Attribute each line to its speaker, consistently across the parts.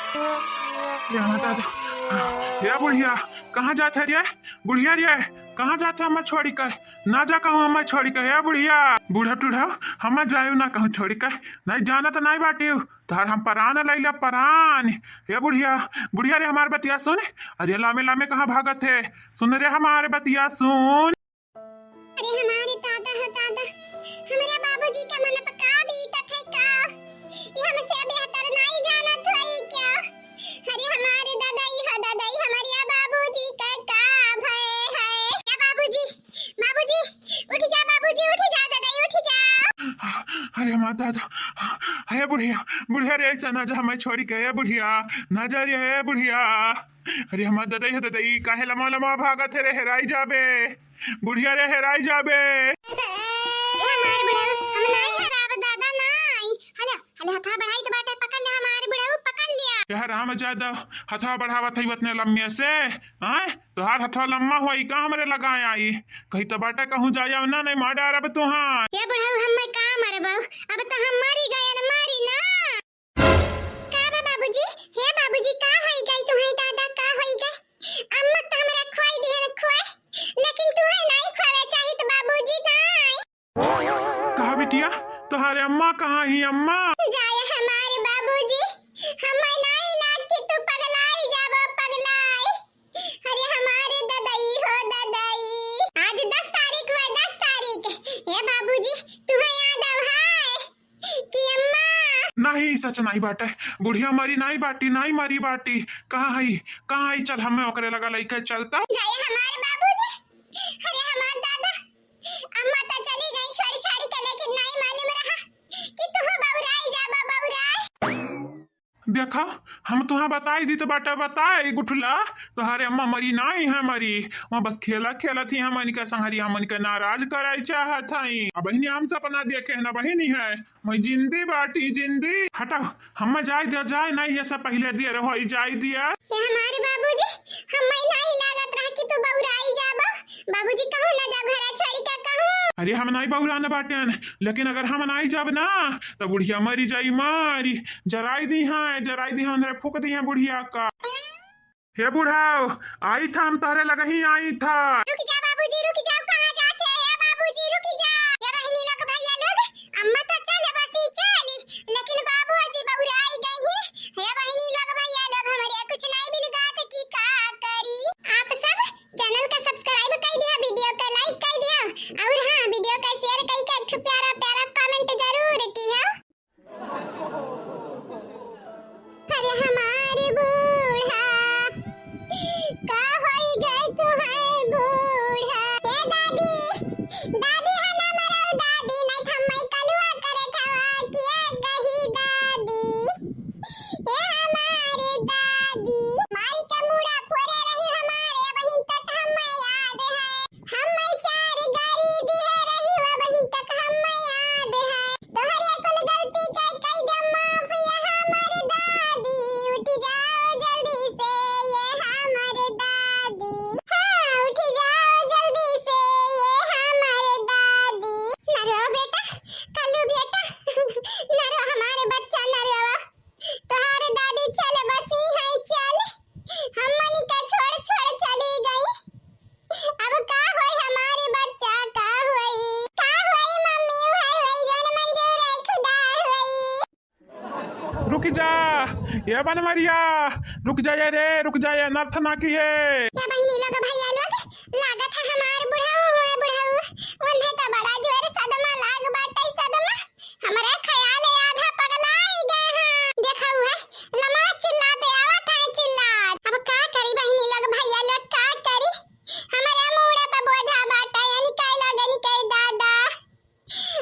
Speaker 1: ये बुढ़िया कहाँ जाते रे? बुढ़िया रे कहाँ जाते हम छोड़ी कर? ना जा कहूँ हम छोड़ी कर। हे बुढ़िया बूढ़ा टूढ़ा हम जायू ना कहूँ छोड़ी कर। नहीं जाना तो नहीं बाटी तार हम परान लैला परान। हे बुढ़िया बुढ़िया रे हमारे बतिया सुन। अरे लामे लामे कहाँ भागत है? सुन रे हमारे बतिया सुन।
Speaker 2: अरे हमारे दादा हो दादा हमारे बाबूजी का मन पका बीता थे का ये हमसे बेहतर नहीं जाना था ये क्या? अरे हमारे दादाई हो दादाई हमारे बाबूजी का भय है। क्या बाबूजी बाबूजी उठ जा बाबूजी उठ जा दादाई उठ जा।
Speaker 1: अरे हमारा दादा अरे बुढ़िया बुढ़िया रे ऐसा ना जा हमें छोड़ी गए बुढ़िया ना जा रे है बुढ़िया। अरे हमारा दादाई है दादाई काहे लमा लमा भागत है रे हेराई जाबे बुढ़िया रे हेराई जाबे। यार राम ज्यादा हथवा बढ़ावा थी बतने लम्बे से आए तो हार हथवा लम्बा हुई का हमरे लगाए आई कहीं तो बाटा कहूँ जाया ना नहीं मार डारा बे तुहां
Speaker 2: ये बुढ़ाऊ हम मैं का मरे बाऊ अब तो हम मरी गए न मारी ना का बे बाबूजी। हे बाबूजी का होई गई तुम्हारे दादा का होई गई? अम्मा तो हमरा खोई दी है खोई लेकिन तुम्हें नहीं खोवे चाहिए तो बाबूजी नहीं।
Speaker 1: कहा बिटिया तुम्हारे अम्मा कहाँ ही अम्मा?
Speaker 2: जाए हमारे बाबूजी हमें नहीं लाग के तू पगलाई जाबो पगलाई। अरे हमारे दादाई हो दादाई आज 10 तारीख है 10 तारीख। हे बाबूजी तुम्हें याद है कि अम्मा
Speaker 1: नहीं सच नहीं बाटे बुढ़िया मरी नहीं बाटी नहीं मरी बाटी कहाँ है चल हमें ओकरे लगा लइके चलता।
Speaker 2: जाए हमारे बाबूजी। अरे हमारे दादा अम्मा तो चली गई छोड़ी छोड़ी के लेकिन नहीं मालूम रहा कि तू बौराई जाबो बौराई।
Speaker 1: देखा हम तुम्हें बताई दी तो बाटा बताए गुठला तुम्हारे अम्मा मरी नहीं है मरी वहाँ बस खेला खेला थी हमन का संहरी हमन का नाराज कराई चाहत हई। अब बहनी हम सपना देखे ना बहनी है मैं जिंदी बाटी जिंदी हटाओ हम जाए नहीं ये सब पहले दिए रहो जाए दिया।
Speaker 2: ये हमारे बाबूजी हमें नहीं लागत रहा कि तू बौराई जाबो बाबूजी कहूं ना जा घरे छोड़ी का कहूं।
Speaker 1: अरे हम नहीं बहुराना बाटे लेकिन अगर हम नहीं जब ना तो बुढ़िया मरी जाई मारी जराई दी है अंदर फूक दी है बुढ़िया का। हे बुढ़ाओ आई था हम तारे लगा ही आई था।
Speaker 2: रुक जा बाबूजी रुक जा कहां जाते हैं बाबूजी रुक जा। ये बहनी लोग भैया लोग अम्मा तो चले बसी चली लेकिन बाबूजी बौराई गई है। ये बहनी लोग भैया लोग हमारे कुछ नहीं मिल गया था कि का करी। आप सब चैनल का सब्सक्राइब कर दिया वीडियो का लाइक कर दिया और हां वीडियो का शेयर करके प्यारा प्यारा कमेंट जरूर किया। अरे हमारे बूढ़ा का होई गई तुम्हारे बूढ़ा। ये दादी दादी हम मरो दादी नहीं थमई कलुआ करे ठवा किया गही दादी। ये हमारे दादी माई का मुड़ा फोरे रही हमारे वहीं तक हमें याद है। हम चार गाड़ी दिए रही वहीं तक हमें याद है। तोहरे कुल गलती कई दम माफ ये हमारे दादी उठ जाओ जल्दी से ये हमारे दादी। हाँ उठ जाओ जल्दी से ये हमारे दादी। न रो बेटा कल्लू बेटा न रो हमारे बच्चा न रो तुम्हारे दादी चल बसी है चल हम मनी का छोड़ छोड़ चली गई। अब का होई हमारे बच्चा का होई मम्मी होई जन मंजूर है खुदा होई।
Speaker 1: रुक जा ये बन मरिया रुक जा रे रुक जा नर्थ ना किए।
Speaker 2: क्या बहनी लोग भैया लोग लागत है हमार बुढ़ाऊ उन्हें तो बड़ा जोर सदमा लाग बाटे सदमा हमारे ख्याल है आधा पगलाई गए हैं। देखा हुआ लमा चिल्लाते आवत है चिल्लात। अब का करी बहनी लोग भैया लोग का करी हमारे मुड़े पे बोझा बाटे यानी कई लोग यानी कई दादा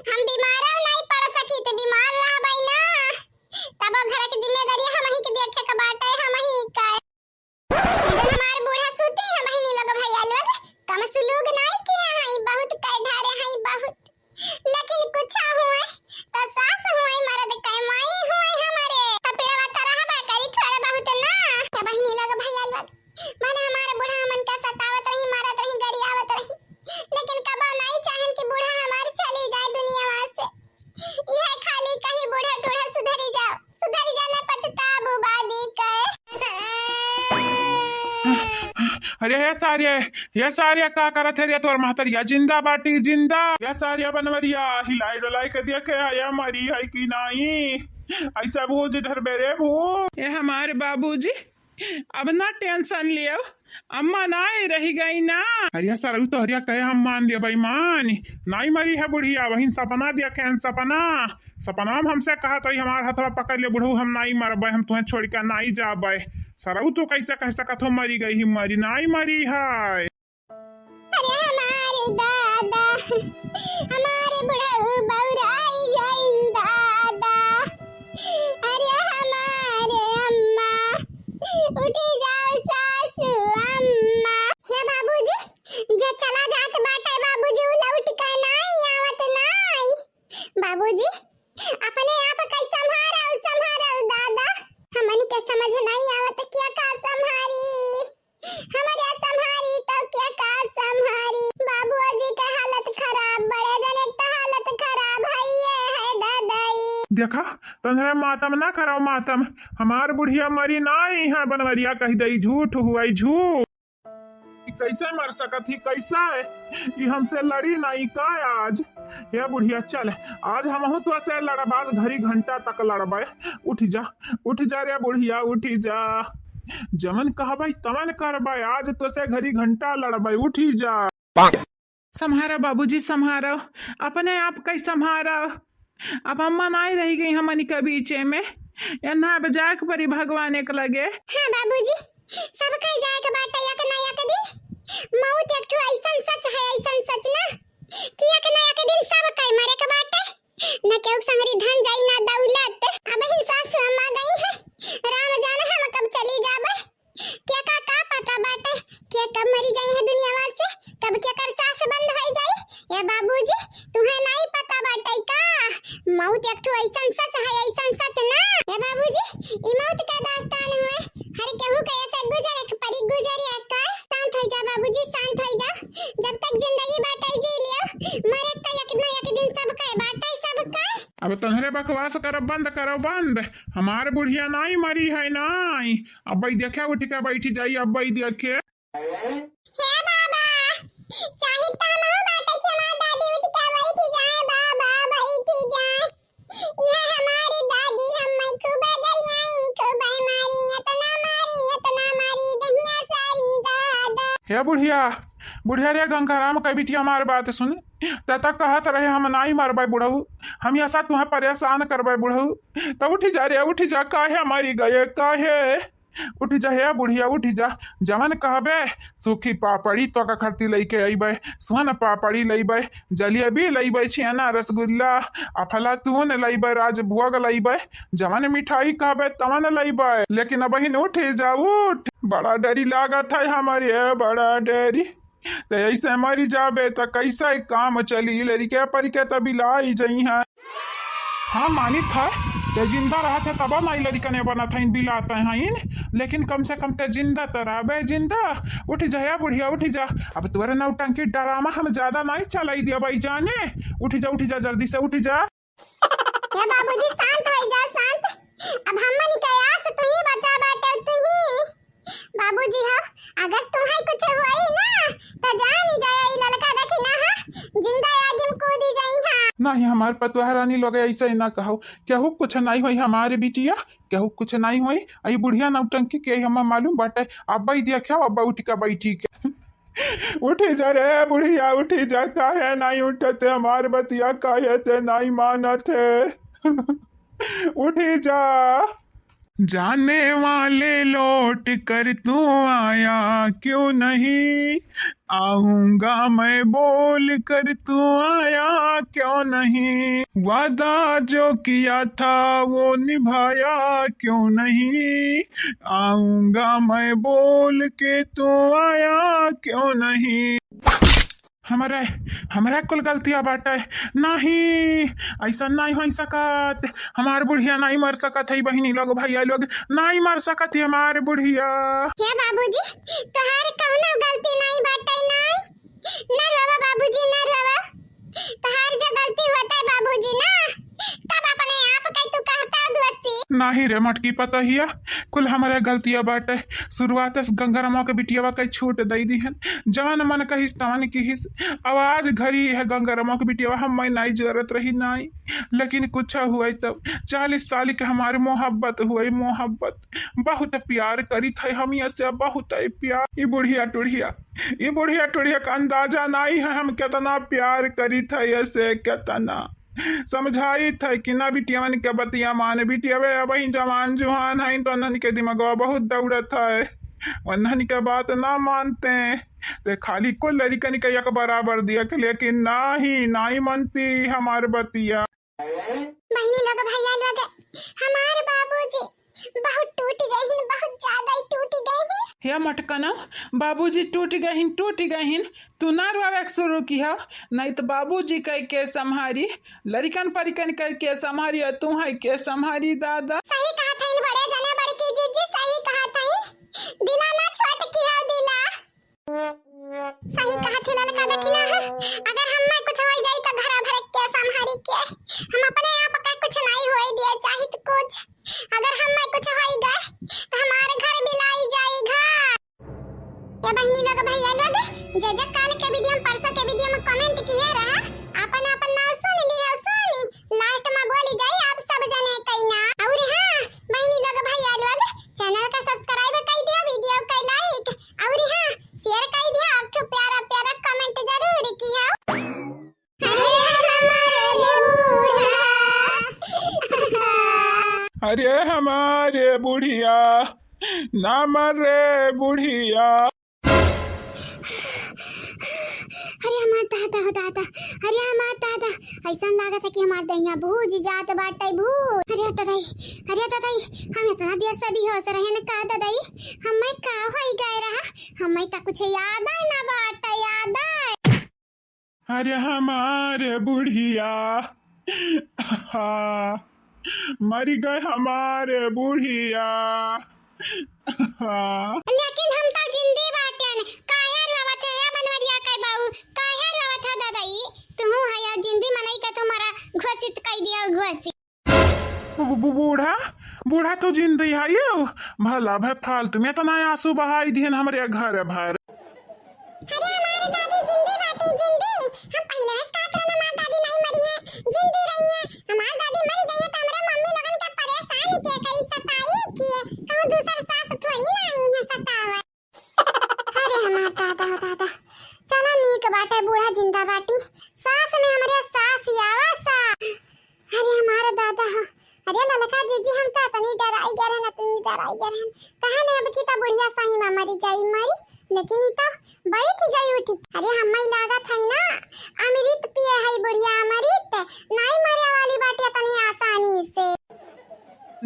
Speaker 2: हम बीमार नहीं पड़ सकी तो बीमार रह भाई ना तब घर की जिम्मेदारी हम ही के देखे के बाटे हम ही का। हमार बूढ़ा सुत
Speaker 1: अरे ये सारिया का करत है रे तोर महतरिया जिंदा बाटी जिंदा ये सारिया बनवरिया हिलाई डुलाई के देखे आया मरी है कि नहीं ऐसा भूज इधर बेरे भू
Speaker 3: ये हमारे बाबूजी अब ना टेंशन लियो, अम्मा ना रही गई ना।
Speaker 1: अरे सर तो हरिया कहे हम मान लिया भाई मान नहीं मरी है बुढ़िया वही सपना दिया कैन सपना में हमसे कहा तो हमारे हाथवा पकड़ ले बुढ़ऊ हम नहीं मरबे हम तुम्हें छोड़ कर नहीं जाबे सरऊ तो कैसे कह सकत हो मरी गई ही मरी नहीं मरी है।
Speaker 2: अरे हमारे दादा हमारे बुढ़ऊ बौराई गई दादा। अरे हमारे अम्मा उठी जाओ सासू अम्मा। हे बाबूजी जे चला जात बाटे बाबूजी लौट के नहीं आवत नहीं। बाबूजी अपने आप कैसे संभारो दादा हमनी के समझ नहीं आवत क्या का संभारी हमारे संभारी तो क्या का संभारी। बाबूजी का हालत खराब बड़े जने का हालत खराब है दादाई।
Speaker 1: देखा तंद्रा मातम ना कराओ मातम हमार बुढ़िया मरी नहीं है बनवरिया कह दई झूठ हुआ झूठ कैसे मर सकत ही कैसे कि हमसे लड़ी नहीं का आज ये बुढ़िया चल आज हम तो से लड़बाज घड़ी घंटा तक लड़बे उठ जा रे बुढ़िया उठ जा जमन कहबे तमन करबे आज तो से घड़ी घंटा लड़बे उठी जा।
Speaker 3: संभारो बाबूजी संभारो अपने आप कई संभारो। अब अम्मा नहीं रही गई हमनी के बीचे में एना बजाय के परी भगवान एक लगे।
Speaker 2: हाँ बाबूजी सब कह जाए के बाटे एक ना एक दिन मौत एक ठो ऐसन सच है ऐसन सच ना कि एक ना एक दिन सब कह मरे के बाटे न केहू संगरी धन जाई ना दौलत। अब हिन सासू अम्मा गई है राम जाने हम कब चली जाबे क्या का पता बाटे के कब मरी जाई है दुनिया से कब क्या कर सास बंद हो जाई। ये बाबूजी तुम्हें नहीं पता बाटे का मौत एक ठो ऐसन सच है ऐसन सच ना। ये बाबूजी ई मौत का दास्तान हुए हर केहू के ऐसे गुजरे परी गुजरी का शांत हो जा बाबूजी शांत हो जा जब तक जिंदगी बाटे जी लियो मरे तो एक ना एक दिन सब का बाटे सब का।
Speaker 1: अब तंहरे बकवास करो बंद हमार बुढ़िया नहीं मरी है नहीं अब भाई देखे उठ के बैठी जाई अब भाई देखे
Speaker 2: हे बाबा चाहे तो हम बाटे के हमार दादी उठ के बैठी जाए बाबा बैठी जाए। ये हमारी दादी हम खूब गरियाई खूब मारी इतना मारी दहिया सारी दादा।
Speaker 1: हे बुढ़िया रे गंगाराम कह बिटिया हमार बात सुन तक कहत रहे हम नहीं मरबे बुढ़ऊ हम ऐसा तुम्हें परेशान करबे बुढ़ऊ तो उठ जा रे उठ जा काहे मरी गए काहे उठ जा हे बुढ़िया उठ जा जवन कहबे सूखी पापड़ी तो का खरती लेके अइबे सोन पापड़ी लइबे जलेबी लइबे छेना रसगुल्ला अफलातून लइबे राजभोग लइबे जवन मिठाई कहबे तवन लइबे लेकिन अब ही उठ जा उठ बड़ा डरी लागत है हमारे बड़ा डरी तो ऐसे मरी जाबे तो कैसे काम चली लड़के पर के तभी लाई जई है। हाँ मानित है ते जिंदा रहा थे तब नहीं लड़का ने बना था इन बिलाता है लेकिन कम से कम ते जिंदा तो रहे जिंदा उठ जा बुढ़िया उठ जा अब तुम्हारे नौटंकी ड्रामा हम ज्यादा नहीं चलाई दिया भाई जाने उठ जा जल्दी से उठ जा।
Speaker 2: ये बाबूजी शांत हो जा शांत अब हमनी के आस तू ही बचा बाटे तू ही बाबूजी हो अगर तुम्हें कुछ हुई ना तो जान ही जाए ई लड़का देखी ना हा जिंदा आगे में कूद जाई हा।
Speaker 1: नहीं हमारे पतुआ रानी लोग ऐसे ही ना कहो केहू कुछ नहीं हुई हमारे बिटिया केहू कुछ नहीं हुई आई बुढ़िया नौटंकी के हम मालूम बाटे अब देखा अब उठ के बैठी के उठी जा रे बुढ़िया उठी जा काहे नहीं उठते हमारे बतिया काहे ते नहीं मानते उठी जा जाने वाले लौट कर तू आया क्यों नहीं आऊंगा मैं बोल कर तू आया क्यों नहीं वादा जो किया था वो निभाया क्यों नहीं आऊंगा मैं बोल के तू आया क्यों नहीं। हमारे कुल गलतियां बाटे नहीं ऐसा नहीं हो सकत हमार बुढ़िया नहीं मर सकत है बहनी लोग भैया लोग नहीं मर सकत है हमारे बुढ़िया।
Speaker 2: हे बाबूजी तोहार कौनो गलती नहीं बाटे नहीं न रोवा बाबूजी न रोवा तोहार जो गलती होता है बाबूजी ना तब अपने आप के तू कहता दोस्ती
Speaker 1: नहीं रे मटकी पता हिया कुल हमारे गलतियां बाटे। शुरुआत से गंगारामा के बिटियावा कई छूट दई दी है, जवन मन कहिस तवन की हिस। आवाज घरी है गंगारामा के बिटियावा हम नहीं जरूरत रही नहीं, लेकिन कुछ हुआ तब 40 साल के हमारे मोहब्बत हुई, मोहब्बत बहुत प्यार करी थे हम से, बहुत प्यार। ये बुढ़िया टुढ़िया का अंदाजा नहीं है हम कितना प्यार करी थे ऐसे, कितना समझाई थे कि ना बिटियावन के बतिया मान। बिटियावे अब ही जवान जुहान है तो नन के दिमागवा बहुत दौड़त है, वन्हन के बात ना मानते ते खाली कुल लड़कन के एक बराबर दिया के, लेकिन नहीं मानती हमारे बतिया।
Speaker 2: बहनी लोग भैया लोग हमारे बाबूजी बहुत टूट गए हैं, बहुत ज्यादा ही टूट गए हैं।
Speaker 3: हे मटकना बाबूजी टूट गहिन तू ना रोवे शुरू की हो, नहीं तो बाबूजी कह के संहारी, लड़कन परिकन कह के संहारी और तू है के संहारी। दादा
Speaker 2: सही कहा था इन बड़े जने बड़की जीजी, सही कहा था दिला ना छोट की हो दिला, सही कहा थे ललका दखिना है। अगर हम में कुछ हो जाए तो घर भर के संहारी के, हम अपने आप का कुछ नहीं होए दिए चाहिए तो कुछ, अगर हम में कुछ हो गए तो हमारे घर बिलाई जाएगा। ये बहनी लोग भैया लोग जे काल के वीडियो में परसों के वीडियो में कमेंट किए रहा, अपन अपन नाम सुन लिया, सुनी लास्ट में बोली जाए आप सब जने कई ना। और हां बहनी लोग भैया लोग चैनल का सब्सक्राइब कर दिया, वीडियो का लाइक और हां शेयर कर दिया, आप तो प्यारा प्यारा कमेंट जरूर किया।
Speaker 1: अरे हमारे बुढ़िया ना मरे बुढ़िया।
Speaker 2: अरे हमार दादा हो दादा, अरे हमार दादा ऐसा लागत है कि हमार दैया भूज जात बाटे भूज। अरे दादाई हम इतना देर से भी होश रहे न का दादाई, हमें का होई गए रहा, हमें तो कुछ याद है ना बाटे, याद है।
Speaker 1: अरे हमारे बुढ़िया मर गए हमारे बुढ़िया।
Speaker 2: लेकिन हम तो जिंदे बाटे न, काहे रोवत है या बनवरिया के बाऊ, काहे रोवत है दादाई, तू है या जिंदे मनई का तुम्हारा घोषित कर दिया घोषित।
Speaker 1: बूढ़ा तो जिंदगी है ये भला भाई फालतू में तो ना आंसू बहाई दिहन हमारे घर भर।
Speaker 2: अरे हमारे दादी जिंदे बाटी जिंदे, हम पहले बस का करना, हमारी दादी नहीं मरी है, जिंदे रही है। हमारी दादी मर जाए तो हमारे मम्मी लोगन के परेशान किए, कई सताई किए, कहूं दूसरा सास थोड़ी ना आई है सतावे। अरे हमारा दादा हो दादा, चलो नीक बाटे बूढ़ा जिंदा बाटी, सास में हमारे सास आवा सा। अरे हमारा दादा हो, अरे ललका जीजी हम तो इतनी डराई गए हैं, इतनी डराई गए हैं, कहा नहीं अब की तो बुढ़िया सही में मरी जाई मरी, लेकिन ये तो बैठ गई उठी। अरे हमें लागत है ना अमृत पिए है बुढ़िया, अमृत नहीं मरे वाली बाटे इतनी आसानी से।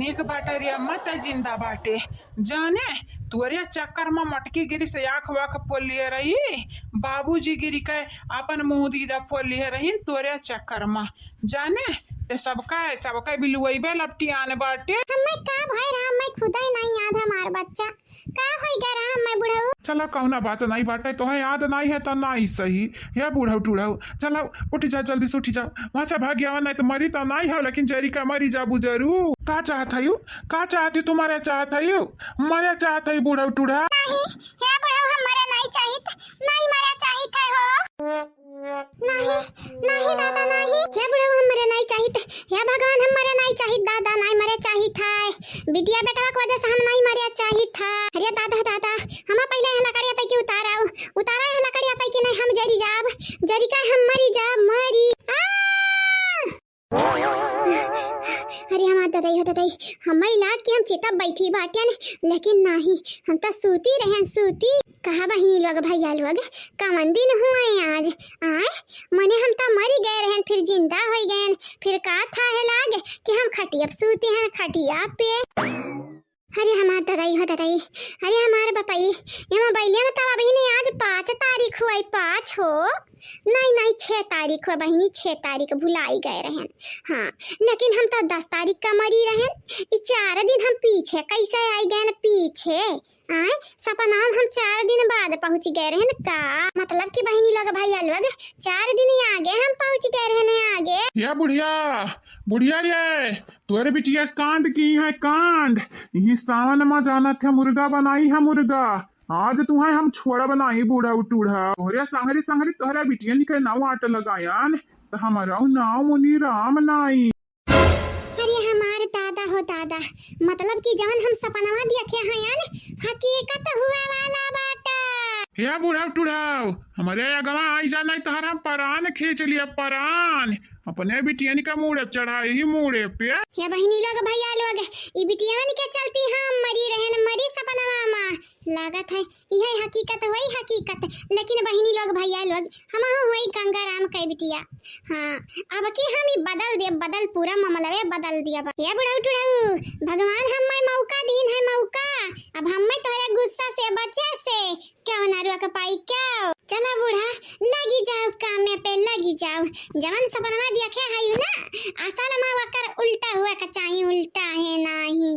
Speaker 3: नेक बाटे रे अम्मा त जिंदा बाटे, जाने तुअरे चक्कर में मटकी गिरी से आँख वाख पोलिए रही, बाबूजी गिरी के अपन मुंह दीदा पोलिए रही तुअरे चक्कर में, जाने ते सबका बिलुइबे लपटी आने बाटे।
Speaker 2: हमें का भय रहा, मैं खुद ही नहीं याद है हमार बच्चा का होई गए रहा, मैं बुढ़ऊ।
Speaker 1: चलो कहना बात नहीं बाटे तो है याद नहीं है तो नहीं सही है बूढ़ा टूढ़ाऊ। चलो उठ जा जल्दी से, उठ जाओ वहां से भाग गया, नहीं तो मरी तो नहीं हो लेकिन जरी का मरी जाबू जरूर। का चाहत है का चाहती तुम्हारे चाहत है मरे चाहत है बूढ़ा टूढ़ा?
Speaker 2: नहीं हे बुढ़ऊ हम मरे नहीं चाहिए, नहीं मरे चाहिए हो, नहीं दादा नहीं, हे बुढ़ऊ हम मरे नहीं चाहिए, हे भगवान हम मरे नहीं चाहिए दादा, नहीं मरे चाहिए था, बिटिया बेटा की वजह से हम नहीं मरे चाहिए था। अरे दादा हम पहले लकड़िया पे की उतारा है लकड़िया पे की, नहीं हम जरी जाब, जरी का हम मरी जाब मरी। अरे हमार दादाई हमें लाग के हम चिता बैठी बाटिया ने, लेकिन नहीं हम तो सूती रहे सूती। कहा बहनी लोग भैया लोग कमन दिन हुए आज आए, मने हम तो मरी गए रहे फिर जिंदा हो गए, फिर का था है लाग कि हम खटिया सूते हैं खटिया पे। अरे हमार दादाई हो दादाई, अरे हमारे बपाई ये मोबाइल में तब अभी नहीं, आज 5 तारीख हुआ, 5 हो नहीं 6 तारीख हुआ बहनी, 6 तारीख भुलाई गए रहे। हाँ लेकिन हम तो 10 तारीख का मरी रहे, 4 दिन हम पीछे कैसे आई गए न पीछे। आए सपना में हम 4 दिन बाद पहुंच गए रहे का मतलब कि बहनी लोग भैया लोग 4 दिन ही आगे हम पहुंच गए रहे आगे।
Speaker 1: या बुढ़िया बुढ़िया रे तोरे बिटिया कांड की है कांड। ये सावन में जाना था मुर्गा बनाई है मुर्गा। आज तुम्हें हम छोड़ा बनाई बूढ़ा उटूढ़ा तोहरे संगरी संगरी तोहरा बिटिया निकल नाव आट लगायान तो हमारा नाव मुनि राम नाई।
Speaker 2: अरे हमारे दादा हो दादा मतलब कि जवन हम सपनवा देखे हैं यानी हकीकत हुआ वाला बाटा।
Speaker 1: या बूढ़ा उटूढ़ाओ हमारे अगवा आई जाना तोहरा परान खींच लिया परान अपने बिटिया का मुड़े चढ़ाए ही मुड़े पे।
Speaker 2: या बहनी लोग भैया लोग ई बिटियावन के चलती हम मरी रहन मरी सपनवा में लागत है यही हकीकत वही हकीकत लेकिन बहनी लोग भैया लोग हम वही गंगाराम के बिटिया। हाँ अब की हम बदल पूरा मामला बदल दिया। या बुढ़ा उठुड़ाऊ भगवान हमें मौका दीन है मौका अब हमें तोहरे गुस्सा से बचे से क्यों ना रुक पाई क्यों। चलो बूढ़ा लगी जाओ काम में पे लगी जाओ जवन सपनवा देखे है ना असल में वकर उल्टा हुआ का चाहिए उल्टा है नहीं।